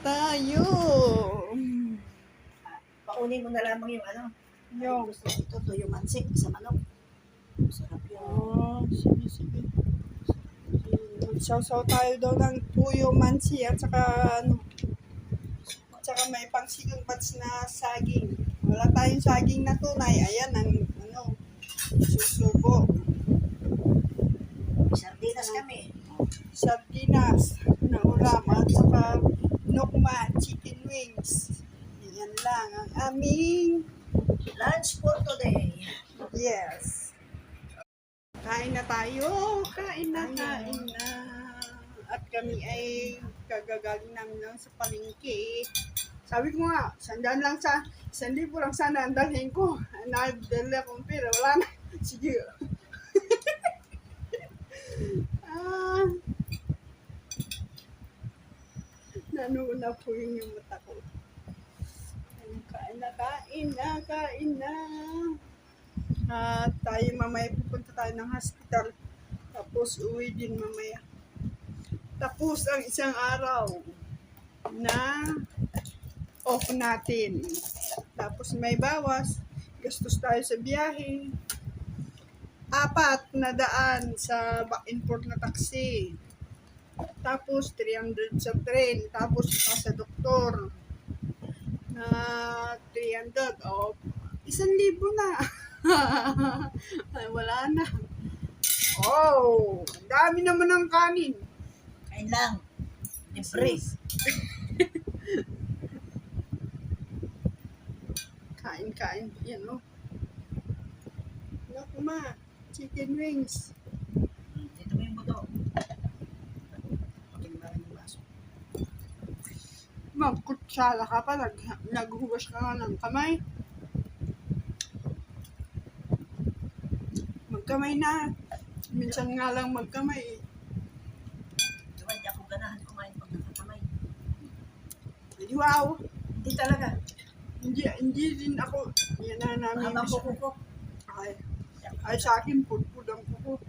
tayo. Paunin mo na lamang yung ano. Yung. Gusto ko ito, tuyo mansik sa manok. Sarap yun. Oh, sige. Magsaw-saw tayo daw ng tuyo mansi at saka ano. At saka may pangsigang bats na saging. Wala tayong saging na tunay. Ayan ang ano, susubo. Sardinas kami. Sardinas na ulam at saka nokma, chicken wings. Yan lang ang aming Lunch for today. yes. Kain na tayo. Kain na. At kami ay kagagaling namin lang sa palengke. Sabi ko nga, 100 lang 1,000 lang sana ang dalhin ko. Nadala kong pera, wala na. Sige. Nanuna po yung mata ko. Kain na. At tayo mamaya pupunta tayo ng hospital. Tapos uwi din mamaya. Tapos ang isang araw na off natin. Tapos may bawas. Gastos tayo sa biyahe. 4 na daan sa back and forth na taxi. Tapos 300 sa train. Tapos pa sa doktor. Na 300. O, 1,000 na. Ay, wala na. Oh, dami naman ng kanin. Kain lang. Libre. Kain. Yan o. Naku ma, chicken wings. Dito mo yung buto. Pakinggan yung baso. Magkutsala ka pa, naghugas ka nga ng kamay. Magkamay na. Minsan nga lang magkamay. Diba, hindi ako ganahan kumain pag nakakamay. Wow. Hindi talaga. Hindi din ako. Yan na namin. Habang kuko. Ay sa akin, pudpud ang kuko.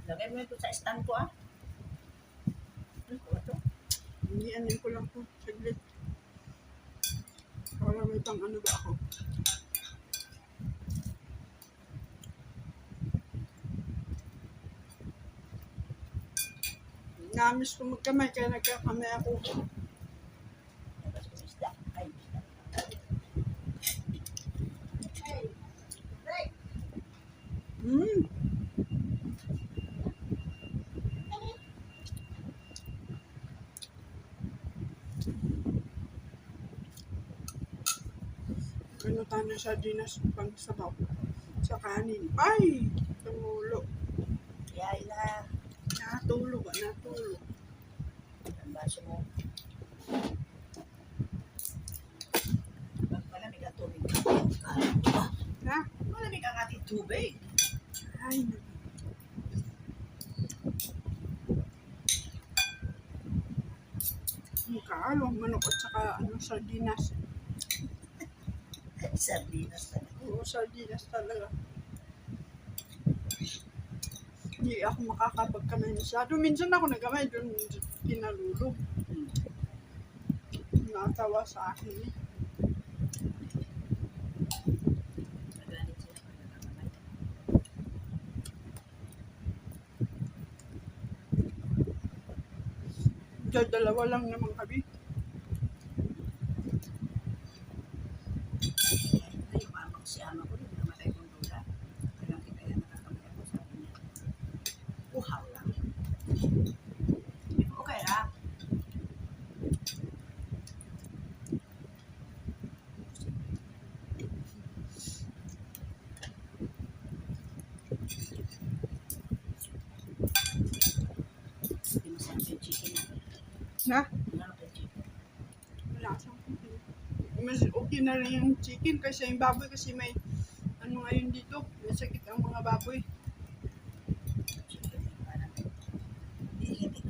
Lagay mo ito sa stand ko ah. Ano ko ito? Hindi, anin ko lang po. Saglit. Para may pang ano ba ako. Namis ko magkamay, kaya nagkakamay ako. Labas ko isda. Ay, isda. Ano tayo na sardinas pang sabaw sa kanin. Ay! Tumulo. Kaya na. Natulog. Ang baso mo. Malamig ang tubig. Ha? Malamig ang ating tubig. Ay, mukaalong manok at saka sardinas. Sardinas talaga. Oo, sardinas talaga. Hindi ako makakapagkamay masyado. Minsan ako nagkamay doon kinalulog. Natawa sa akin eh. Nagalit sila pag nakakamay. Dalawa lang naman kami. Ay, umamang si ama ko. Nung namatay kong lola. Kailang kita yan nakakamay ako. Sabi niya. Uhaw lang. Sabi ko, okay lang. Hindi masarap yung chicken na. Na? Masarap yung chicken. Wala siyang chicken. Mas okay na rin yung chicken kasi yung baboy kasi may ano ngayon dito. May sakit ang mga baboy. Chicken ay parang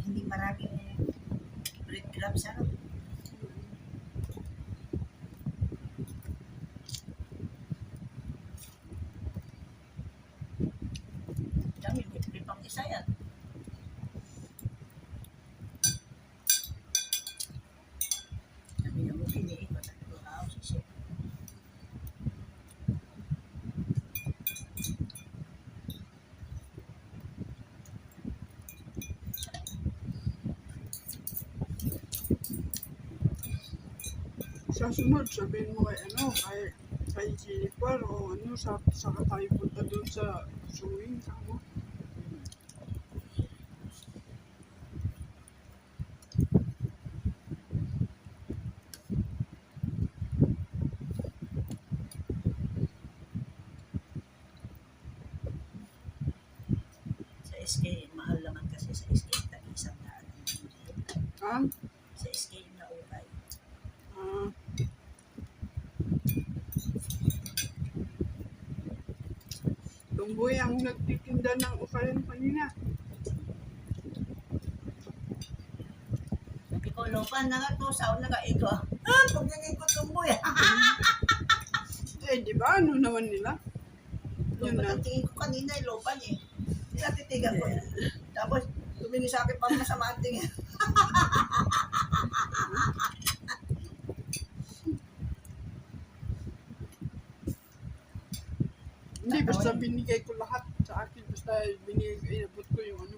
hindi maraming breadcrumbs ano. Sa sunod, sabihin mo kay kay Jennifer o saka tayo punta doon sa swimming kamo. Sa SK, mahal naman kasi sa SK, tag-isang daan. Ha? Sa SK na ukay. Ah, Tumboy ang nagtitinda ng ukayan kanina. Ikaw, Lopan, nagatusaw na ka ito ah. Pagiging ko tumboy. Eh, di ba? Ano naman nila? Yun Lopan, na. ang tingin ko kanina eh, Lopan eh. Tinatitigan ko. Tapos, tumingin sa akin pang masama ang tingin. Hindi, basta binigay ko lahat sa akin. Basta inabot ko yung ano.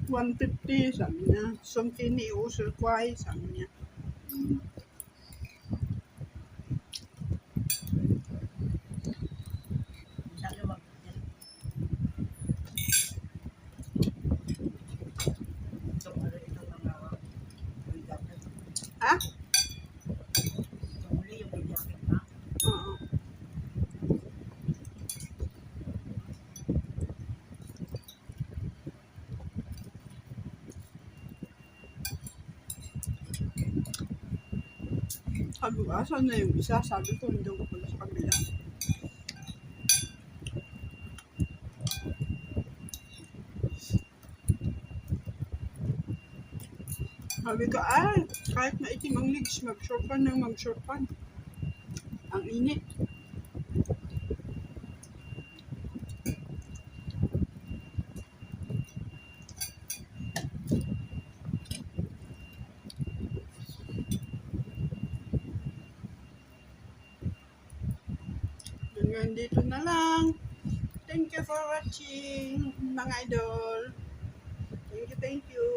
$150, sabi niya. Songkini usul kway, sabi niya. Sabi mo, itong mga Ha? itong uli yung may jacket na. Oo. Sabi ko, asan na yung isa? Sabi ko, hindi ko pala sa kabila. Sabi ko, kahit maitim ang legs, mag-short pan ng mag-short pan. Ang init. Hanggang dito na lang. Thank you for watching, mga idol. Thank you, thank you.